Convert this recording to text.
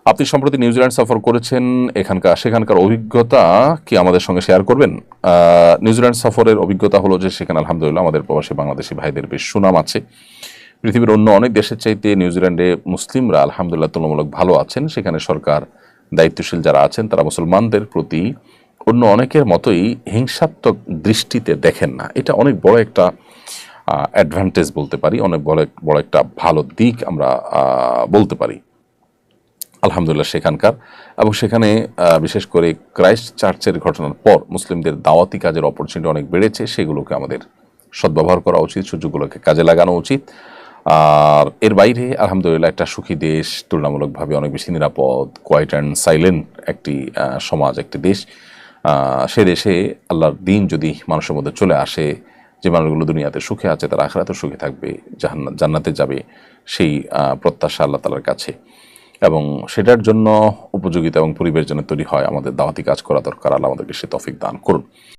আপনি সম্প্রতি নিউজিল্যান্ড সফর করেছেন, সেখানকার অভিজ্ঞতা কি আমাদের সঙ্গে শেয়ার করবেন? নিউজিল্যান্ড সফরের অভিজ্ঞতা হলো যে সেখানে আলহামদুলিল্লাহ আমাদের প্রবাসী বাংলাদেশি ভাইদের বেশ সুনাম আছে। পৃথিবীর অন্য অনেক দেশের চাইতে নিউজিল্যান্ডে মুসলিমরা আলহামদুলিল্লাহ তুলনামূলক ভালো আছেন। সেখানে সরকার দায়িত্বশীল যারা আছেন তারা মুসলমানদের প্রতি অন্য অনেকের মতোই হিংসাত্মক দৃষ্টিতে দেখেন না। এটা অনেক বড় একটা অ্যাডভান্টেজ বলতে পারি, অনেক বড় বড় একটা ভালো দিক আমরা বলতে পারি আলহামদুলিল্লাহ সেখানকার। এবং সেখানে বিশেষ করে ক্রাইস্ট চার্চের ঘটনার পর মুসলিমদের দাওয়াতি কাজের অপরচুনিটি অনেক বেড়েছে। সেগুলোকে আমাদের সদ্ব্যবহার করা উচিত, সুযোগগুলোকে কাজে লাগানো উচিত। আর এর বাইরে আলহামদুলিল্লাহ একটা সুখী দেশ, তুলনামূলকভাবে অনেক বেশি নিরাপদ, কোয়াইট অ্যান্ড সাইলেন্ট একটি সমাজ, একটি দেশ। সে দেশে আল্লাহর দিন যদি মানুষের মধ্যে চলে আসে, যে মানুষগুলো দুনিয়াতে সুখে আছে তারা আখিরাতেও সুখে থাকবে, জান্নাতে যাবে, সেই প্রত্যাশা আল্লাহ তাআলার কাছে। এবং সেটার জন্য উপযোগিতা এবং পরিবেশ যেন তৈরি হয়, আমাদের দাওয়াতি কাজ করা দরকার। আল্লাহ আমাদেরকে সে তৌফিক দান করুন।